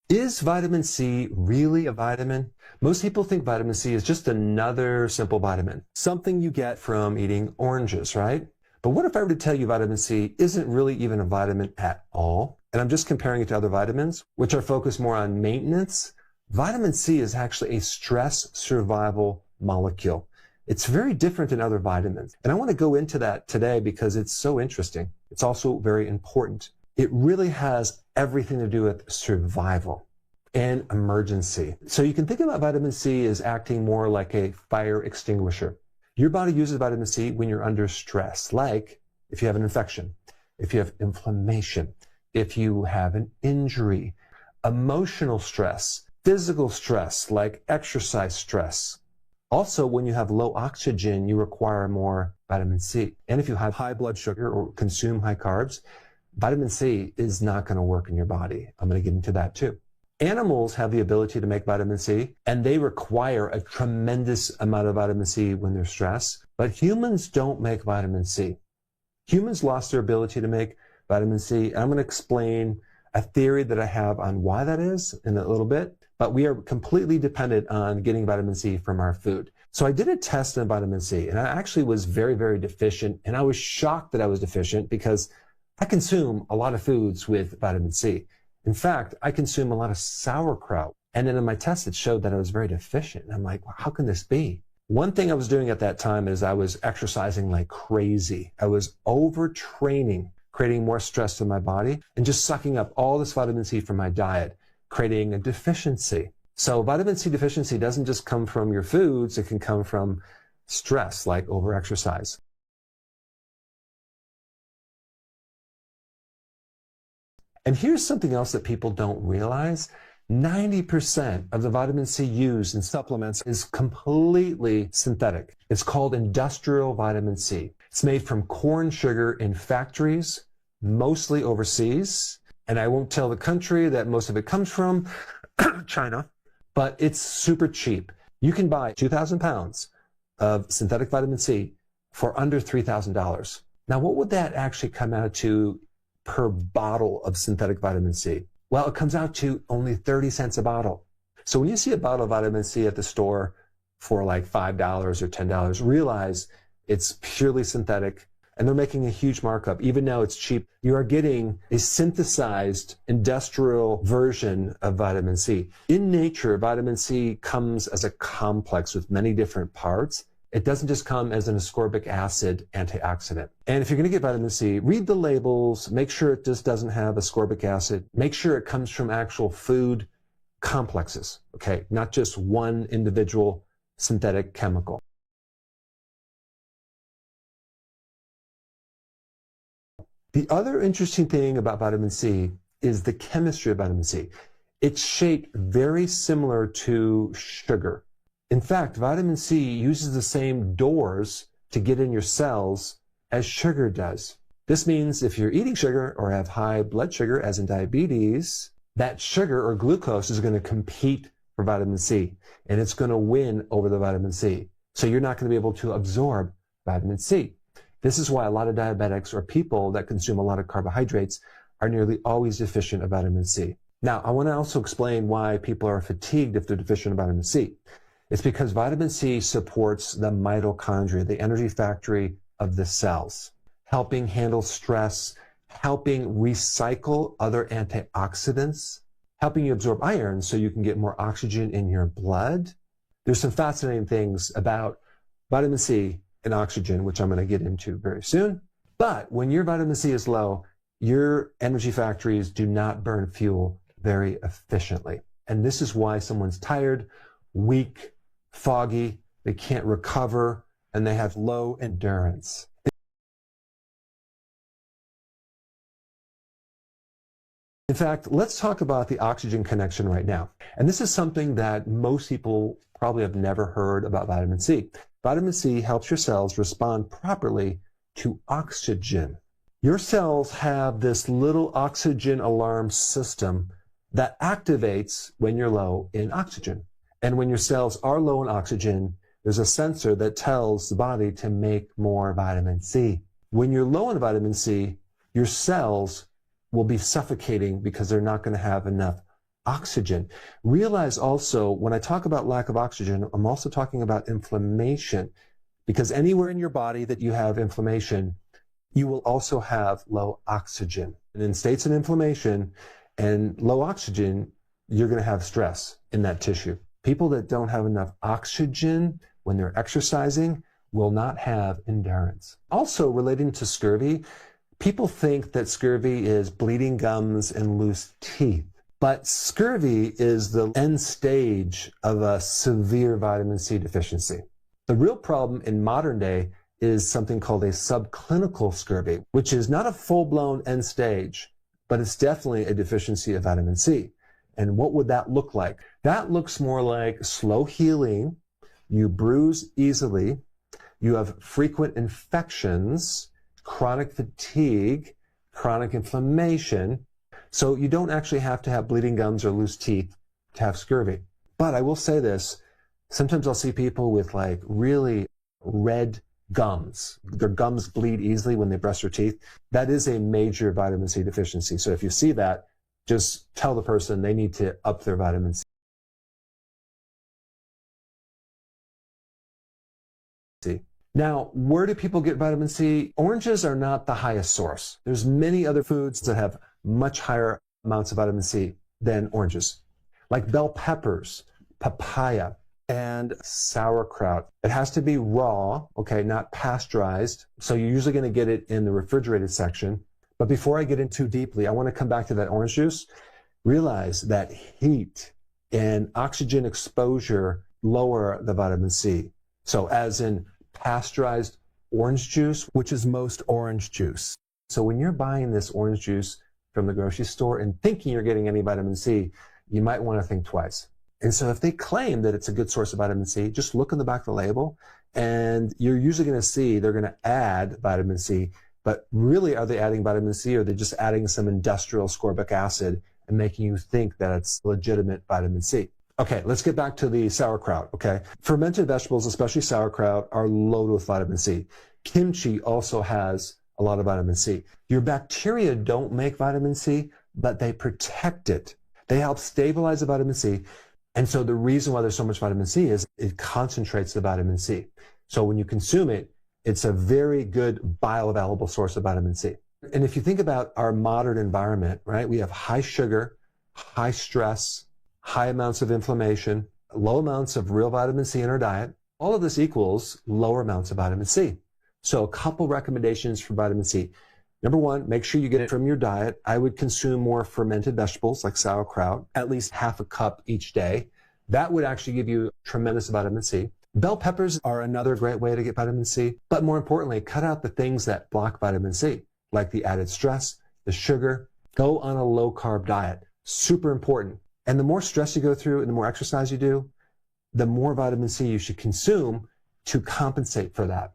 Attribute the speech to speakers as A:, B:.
A: Is vitamin C really a vitamin? Most people think vitamin C is just another simple vitamin, something you get from eating oranges, right? But what if I were to tell you vitamin C isn't really even a vitamin at all? And I'm just comparing it to other vitamins, which are focused more on maintenance. Vitamin C is actually a stress survival molecule. It's very different than other vitamins. And I want to go into that today because it's so interesting. It's also very important. It really has everything to do with survival and emergency. So you can think about vitamin C as acting more like a fire extinguisher. Your body uses vitamin C when you're under stress, like if you have an infection, if you have inflammation, if you have an injury, emotional stress, physical stress, like exercise stress. Also, when you have low oxygen, you require more vitamin C. And if you have high blood sugar or consume high carbs, vitamin C is not going to work in your body. I'm going to get into that too. Animals have the ability to make vitamin C, and they require a tremendous amount of vitamin C when they're stressed. But humans don't make vitamin C. Humans lost their ability to make vitamin C. And I'm going to explain a theory that I have on why that is in a little bit. But we are completely dependent on getting vitamin C from our food. So I did a test on vitamin C, and I actually was very, very deficient. And I was shocked that I was deficient because I consume a lot of foods with vitamin C. In fact, I consume a lot of sauerkraut. And then in my test, it showed that I was very deficient. And I'm like, well, how can this be? One thing I was doing at that time is I was exercising like crazy. I was overtraining, creating more stress in my body, and just sucking up all this vitamin C from my diet, creating a deficiency. So vitamin C deficiency doesn't just come from your foods, it can come from stress like overexercise. And here's something else that people don't realize. 90% of the vitamin C used in supplements is completely synthetic. It's called industrial vitamin C. It's made from corn sugar in factories, mostly overseas. And I won't tell the country that most of it comes from, China, but it's super cheap. You can buy 2,000 pounds of synthetic vitamin C for under $3,000. Now, what would that actually come out to per bottle of synthetic vitamin C? Well, it comes out to only 30 cents a bottle. So when you see a bottle of vitamin C at the store for like $5 or $10, realize it's purely synthetic, and they're making a huge markup. Even though it's cheap, you are getting a synthesized industrial version of vitamin C. In nature, vitamin C comes as a complex with many different parts. It doesn't just come as an ascorbic acid antioxidant. And if you're going to get vitamin C, read the labels, make sure it just doesn't have ascorbic acid, make sure it comes from actual food complexes, okay? Not just one individual synthetic chemical. The other interesting thing about vitamin C is the chemistry of vitamin C. It's shaped very similar to sugar. In fact, vitamin C uses the same doors to get in your cells as sugar does. This means if you're eating sugar or have high blood sugar, as in diabetes, that sugar or glucose is going to compete for vitamin C, and it's going to win over the vitamin C. So you're not going to be able to absorb vitamin C. This is why a lot of diabetics or people that consume a lot of carbohydrates are nearly always deficient of vitamin C. Now, I want to also explain why people are fatigued if they're deficient of vitamin C. It's because vitamin C supports the mitochondria, the energy factory of the cells, helping handle stress, helping recycle other antioxidants, helping you absorb iron so you can get more oxygen in your blood. There's some fascinating things about vitamin C and oxygen, which I'm going to get into very soon. But when your vitamin C is low, your energy factories do not burn fuel very efficiently. And this is why someone's tired, weak, foggy, they can't recover, and they have low endurance. In fact, let's talk about the oxygen connection right now. And this is something that most people probably have never heard about vitamin C. Vitamin C helps your cells respond properly to oxygen. Your cells have this little oxygen alarm system that activates when you're low in oxygen. And when your cells are low in oxygen, there's a sensor that tells the body to make more vitamin C. When you're low in vitamin C, your cells will be suffocating because they're not going to have enough oxygen. Realize also, when I talk about lack of oxygen, I'm also talking about inflammation, because anywhere in your body that you have inflammation, you will also have low oxygen. And in states of inflammation and low oxygen, you're going to have stress in that tissue. People that don't have enough oxygen when they're exercising will not have endurance. Also, relating to scurvy, people think that scurvy is bleeding gums and loose teeth. But scurvy is the end stage of a severe vitamin C deficiency. The real problem in modern day is something called a subclinical scurvy, which is not a full-blown end stage, but it's definitely a deficiency of vitamin C. And what would that look like? That looks more like slow healing. You bruise easily. You have frequent infections, chronic fatigue, chronic inflammation. So you don't actually have to have bleeding gums or loose teeth to have scurvy. But I will say this, sometimes I'll see people with like really red gums. Their gums bleed easily when they brush their teeth. That is a major vitamin C deficiency. So if you see that, just tell the person they need to up their vitamin C. Now, where do people get vitamin C? Oranges are not the highest source. There's many other foods that have much higher amounts of vitamin C than oranges, like bell peppers, papaya, and sauerkraut. It has to be raw, okay, not pasteurized. So you're usually going to get it in the refrigerated section. But before I get in too deeply, I want to come back to that orange juice. Realize that heat and oxygen exposure lower the vitamin C. So as in pasteurized orange juice, which is most orange juice. So when you're buying this orange juice from the grocery store and thinking you're getting any vitamin C, you might want to think twice. And so if they claim that it's a good source of vitamin C, just look in the back of the label, and you're usually going to see they're going to add vitamin C. But really, are they adding vitamin C, or are they just adding some industrial ascorbic acid and making you think that it's legitimate vitamin C? Okay, let's get back to the sauerkraut, okay? Fermented vegetables, especially sauerkraut, are loaded with vitamin C. Kimchi also has a lot of vitamin C. Your bacteria don't make vitamin C, but they protect it. They help stabilize the vitamin C. And so the reason why there's so much vitamin C is it concentrates the vitamin C. So when you consume it, it's a very good bioavailable source of vitamin C. And if you think about our modern environment, right, we have high sugar, high stress, high amounts of inflammation, low amounts of real vitamin C in our diet. All of this equals lower amounts of vitamin C. So a couple recommendations for vitamin C. Number one, make sure you get it from your diet. I would consume more fermented vegetables like sauerkraut, at least half a cup each day. That would actually give you tremendous vitamin C. Bell peppers are another great way to get vitamin C. But more importantly, cut out the things that block vitamin C, like the added stress, the sugar. Go on a low-carb diet. Super important. And the more stress you go through and the more exercise you do, the more vitamin C you should consume to compensate for that.